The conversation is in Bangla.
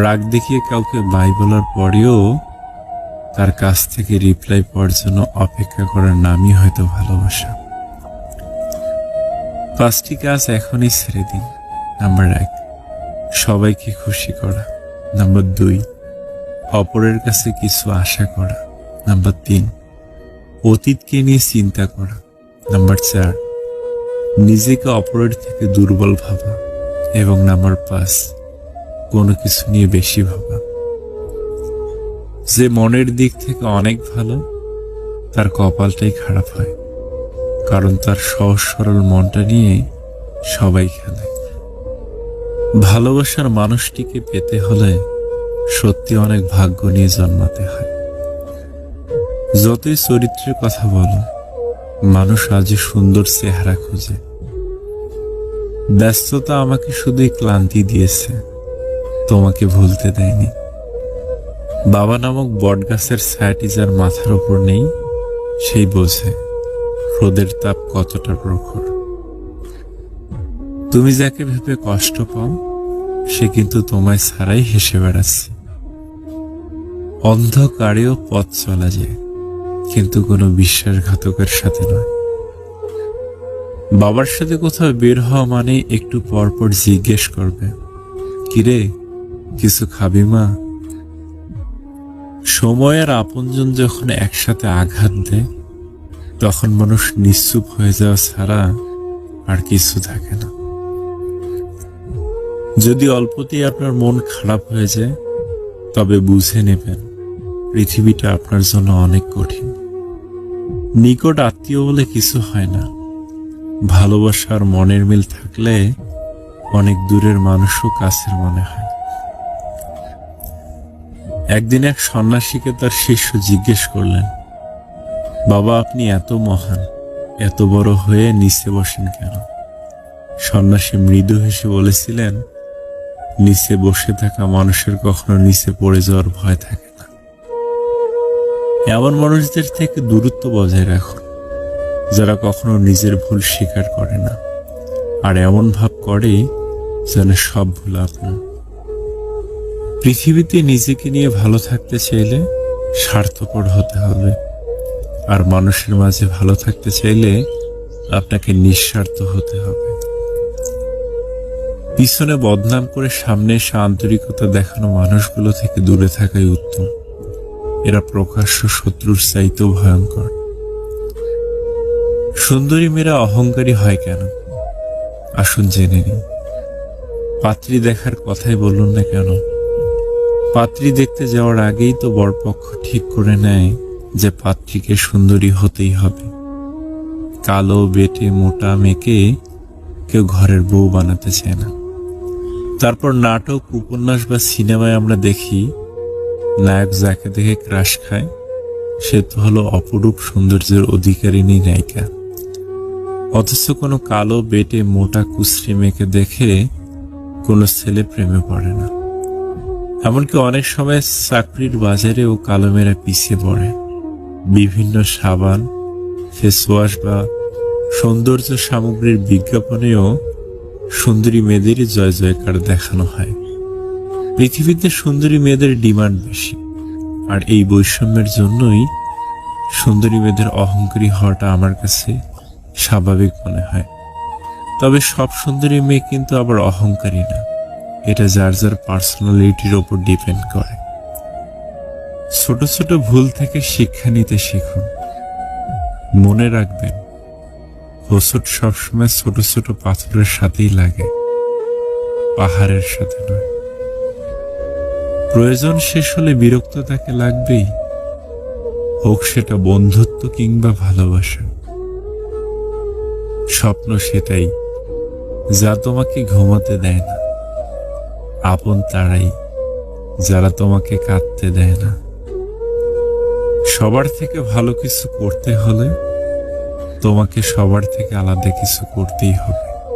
রাগ দেখিয়ে কাউকে বাই বলার পরেও তার কাছ থেকে রিপ্লাই পাওয়ার জন্য অপেক্ষা করার নামই হয়তো ভালোবাসা। 5টি কাজ এখনই ছেড়ে দিন। নাম্বার 1, সবাইকে খুশি করা। নাম্বার 2, অপরের কাছে কিছু আশা করা। নাম্বার 3, অতীতকে নিয়ে চিন্তা করা। নাম্বার 4, নিজেকে অপরের থেকে দুর্বল ভাবা। এবং নাম্বার 5, কোনো কিছু নিয়ে বেশি ভাবা। যে মনের দিক থেকে অনেক ভালো, তার কপালটাই খারাপ হয়, কারণ তার সহজ সরল মনটা নিয়ে সবাই খেলে। ভালোবাসার মানুষটিকে পেতে হলে সত্যি অনেক ভাগ্য নিয়ে জন্মাতে হয়। যতই চরিত্রের কথা বলো, মানুষ আজও সুন্দর চেহারা খুঁজে। ব্যস্ততা আমাকে শুধুই ক্লান্তি দিয়েছে, তোমাকে ভুলতে দেয়নি। বাবা নামক বটগাছের ছায়াটি যার মাথার উপর নেই, সেই বোঝে রোদের তাপ কতটা প্রখর। তুমি যাকে ভেবে কষ্ট পাও, সে কিন্তু তোমায় ছাড়াই হেসে বেড়াচ্ছে। অন্ধকারেও পথ চলা যায়, কিন্তু কোনো বিশ্বাসঘাতকের সাথে নয়। বাবার সাথে কোথাও বের হওয়া মানে একটু পরপর জিজ্ঞেস করবে, কিরে কিছু খাবি মা? সময় আর আপনজন যখন একসাথে আঘাত দেয়, তখন মানুষ নিশ্চুপ হয়ে যাওয়া ছাড়া আর কিছু থাকে না। যদি অল্পতেই আপনার মন খারাপ হয়ে যায়, তবে বুঝে নেবেন পৃথিবীটা আপনার জন্য অনেক কঠিন। নিকট আত্মীয় বলে কিছু হয় না। ভালোবাসার মনের মিল থাকলে অনেক দূরের মানুষও কাছের মনে হয়। একদিন এক সন্ন্যাসীকে তার শিষ্য জিজ্ঞেস করলেন, বাবা আপনি এত মহান, এত বড় হয়ে নিচে বসেন কেন? সন্ন্যাসী মৃদু হেসে বলেছিলেন, নিচে বসে থাকা মানুষের কখনো নিচে পড়ে যাওয়ার ভয় থাকে না। এমন মানুষদের থেকে দূরত্ব বজায় রাখুন, যারা কখনো নিজের ভুল স্বীকার করে না, আর এমন ভাব করে যেন সব ভুল আপনার। পৃথিবীতে নিজেকে নিয়ে ভালো থাকতে চাইলে স্বার্থপর হতে হবে, আর মানুষের মাঝে ভালো থাকতে চাইলে আপনাকে নিঃস্বার্থ হতে হবে। পিছনে বদনাম করে সামনে এসে আন্তরিকতা দেখানো মানুষগুলো থেকে দূরে থাকাই উত্তম। এরা প্রকাশ্য শত্রুর চাইতেও ভয়ঙ্কর। সুন্দরী মেয়েরা অহংকারী হয় কেন? আসুন জেনে নিন। পাত্রী দেখার কথাই বলুন না কেন, পাত্রী দেখতে যাওয়ার আগেই তো বরপক্ষ ঠিক করে নেয় যে পাত্রীকে সুন্দরী হতেই হবে। কালো বেটে মোটা মেয়েকে কেউ ঘরের বউ বানাতে চায় না। তারপর নাটক, উপন্যাস বা সিনেমায় আমরা দেখি, নায়ক যাকে দেখে ক্রাশ খায়, সে তো হলো অপরূপ সৌন্দর্যের অধিকারিণী নায়িকা। অথচ কোনো কালো বেটে মোটা কুশ্রী মেয়েকে দেখে কোনো ছেলে প্রেমে পড়ে না। এমনকি অনেক সময় চাকরির বাজারেও কালো মেয়েরা পিছিয়ে পড়ে। বিভিন্ন সাবান, ফেসওয়াশ বা সৌন্দর্য সামগ্রীর বিজ্ঞাপনেও সুন্দরী মেয়েদেরই জয় জয়কার দেখানো হয়। পৃথিবীতে সুন্দরী মেয়েদের ডিমান্ড বেশি, আর এই বৈষম্যের জন্যই সুন্দরী মেয়েদের অহংকারী হওয়াটা আমার কাছে স্বাভাবিক মনে হয়। তবে সব সুন্দরী মেয়ে কিন্তু আবার অহংকারী না। এটা যার যার পার্সোনালিটির ওপর ডিপেন্ড করে। ছোট ছোট ভুল থেকে শিক্ষা নিতে শিখুন। মনে রাখবেন, হোঁচট সবসময় ছোট ছোট পাথরের সাথেই লাগে, পাহাড়ের সাথে নয়। প্রয়োজন শেষ হলে বিরক্ত তাকে লাগবেই, হোক সেটা বন্ধুত্ব কিংবা ভালোবাসা। স্বপ্ন সেটাই যা তোমাকে ঘুমাতে দেয় না, আপন তারাই যারা তোমাকে কাঁদতে দেয় না। সবার থেকে ভালো কিছু করতে হলে তোমাকে সবার থেকে আলাদা কিছু করতেই হবে।